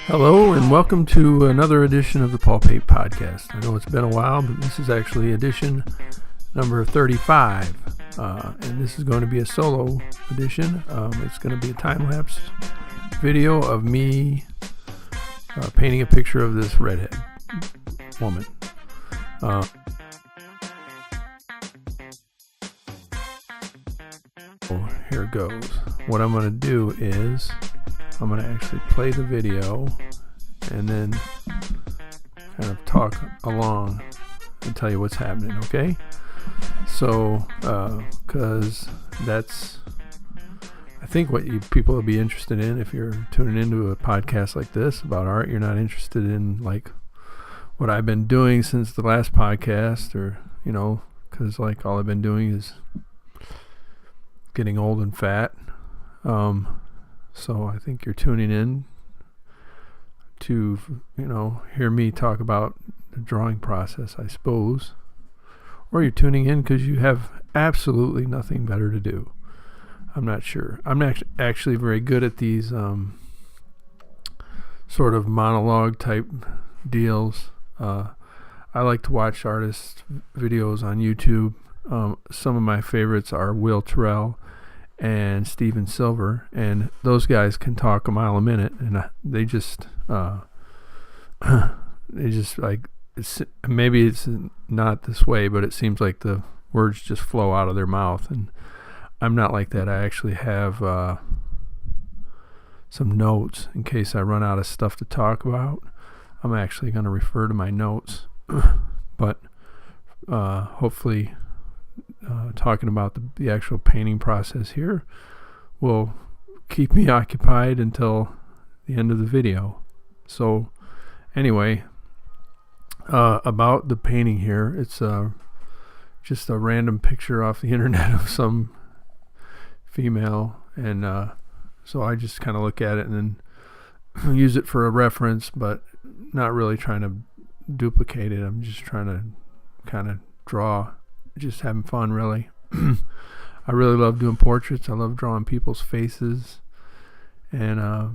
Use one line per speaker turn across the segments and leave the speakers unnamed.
Hello and welcome to another edition of the Paul Pate Podcast. I know it's been a while, but this is actually edition number 35. And this is going to be a solo edition. It's going to be a time-lapse video of me painting a picture of this redhead woman. Here it goes. What I'm going to do is I'm going to actually play the video and then kind of talk along and tell you what's happening, okay? So, because that's, I think, what you people will be interested in if you're tuning into a podcast like this about art. You're not interested in, like, what I've been doing since the last podcast, or, you know, because, like, all I've been doing is getting old and fat. So I think you're tuning in to, you know, hear me talk about the drawing process, I suppose. Or you're tuning in because you have absolutely nothing better to do. I'm not sure. I'm not actually very good at these sort of monologue type deals. I like to watch artist videos on YouTube. Some of my favorites are Will Terrell and Steven Silver, and those guys can talk a mile a minute, and they just like, maybe it's not this way, but it seems like the words just flow out of their mouth, and I'm not like that. I actually have some notes in case I run out of stuff to talk about. I'm actually going to refer to my notes, but hopefully talking about the actual painting process here will keep me occupied until the end of the video. So anyway, about the painting here, it's just a random picture off the internet of some female, and so I just kind of look at it and then use it for a reference, but not really trying to duplicate it. I'm just trying to kind of draw, just having fun, really. I really love doing portraits. I love drawing people's faces, and I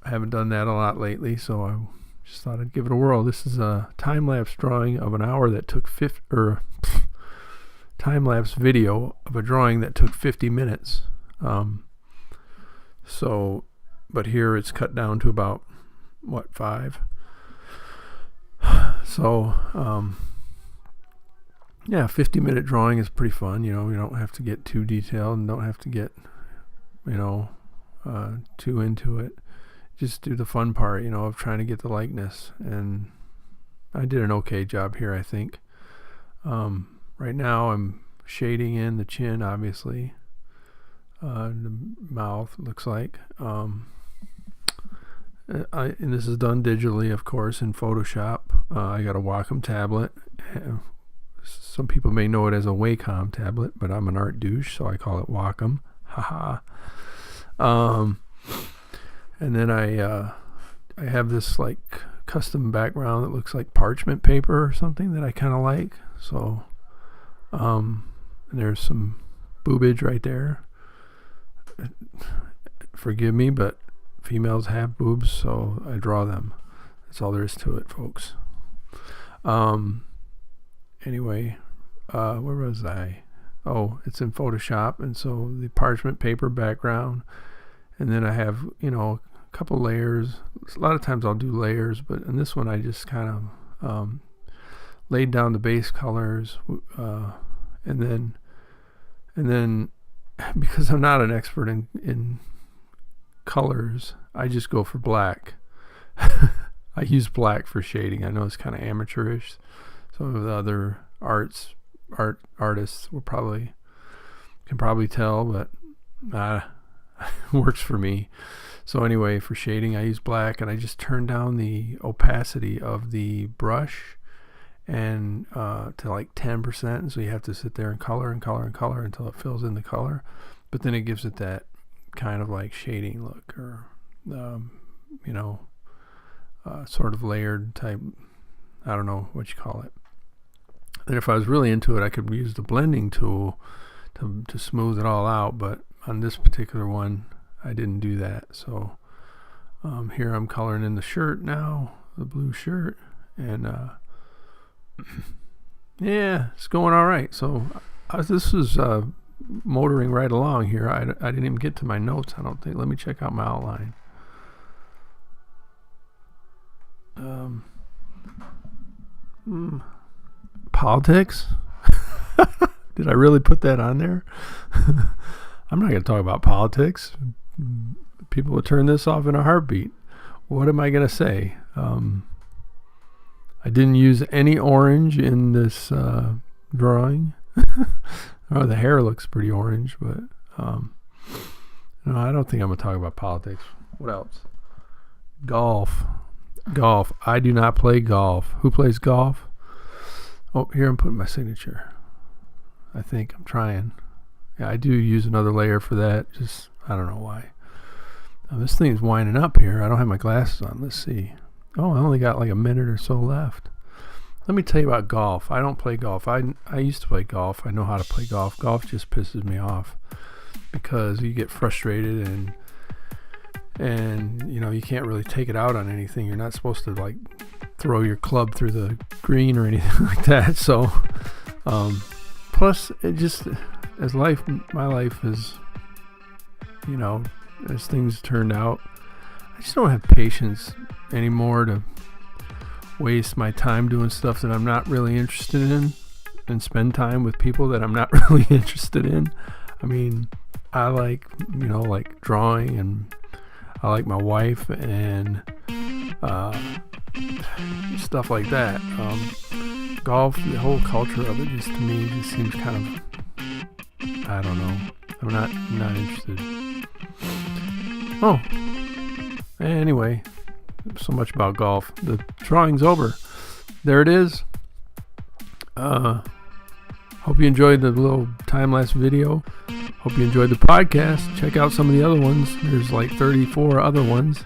haven't done that a lot lately, so I just thought I'd give it a whirl. This is a time-lapse drawing of an hour that took time-lapse video of a drawing that took 50 minutes. So, but here it's cut down to about, 5? So, yeah, 50-minute drawing is pretty fun. You know, you don't have to get too detailed and don't have to get, too into it. Just do the fun part, of trying to get the likeness. And I did an okay job here, I think. Right now I'm shading in the chin, obviously. The mouth looks like. And this is done digitally, of course, in Photoshop. I got a Wacom tablet. Some people may know it as a Wacom tablet, but I'm an art douche, so I call it Wacom. Haha. And then I have this like custom background that looks like parchment paper or something that I kind of like. So, and there's some boobage right there. Forgive me, but females have boobs, so I draw them. That's all there is to it, folks. Anyway, where was I? Oh, it's in Photoshop, and so the parchment paper background, and then I have, a couple layers. A lot of times I'll do layers, but in this one I just kind of laid down the base colors, and then because I'm not an expert in colors, I just go for black. I use black for shading. I know it's kind of amateurish. Some of the other artists will can probably tell, but works for me. So anyway, for shading I use black, and I just turn down the opacity of the brush and to like 10%, and so you have to sit there and color until it fills in the color, but then it gives it that kind of like shading look, or sort of layered type, I don't know what you call it. And if I was really into it, I could use the blending tool to smooth it all out, but on this particular one I didn't do that. So Here I'm coloring in the shirt now, the blue shirt, and yeah, it's going all right. So this is motoring right along here. I didn't even get to my notes, I don't think. Let me check out my outline. Politics? Did I really put that on there? I'm not going to talk about politics. People will turn this off in a heartbeat. What am I going to say? I didn't use any orange in this drawing. Oh, the hair looks pretty orange, but no, I don't think I'm going to talk about politics. What else? Golf. I do not play golf. Who plays golf? Oh, here I'm putting my signature. I think I'm trying. Yeah, I do use another layer for that. Just, I don't know why. Now, this thing's winding up here. I don't have my glasses on. Let's see. Oh, I only got like a minute or so left. Let me tell you about golf. I don't play golf. I used to play golf. I know how to play golf. Golf just pisses me off because you get frustrated and you know, you can't really take it out on anything. You're not supposed to like throw your club through the green or anything like that. So plus it just, as my life is, you know, as things turned out, I just don't have patience anymore to waste my time doing stuff that I'm not really interested in and spend time with people that I'm not really interested in. I mean, I like, you know, like drawing, and I like my wife and stuff like that. Golf, the whole culture of it, just to me, just seems kind of, I don't know. I'm not interested. Oh, anyway, so much about golf. The drawing's over. There it is. Hope you enjoyed the little time-lapse video. Hope you enjoyed the podcast. Check out some of the other ones. There's like 34 other ones.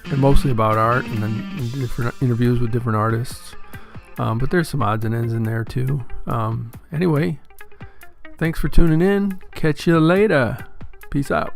They're mostly about art and then different interviews with different artists. But there's some odds and ends in there too. Anyway, thanks for tuning in. Catch you later. Peace out.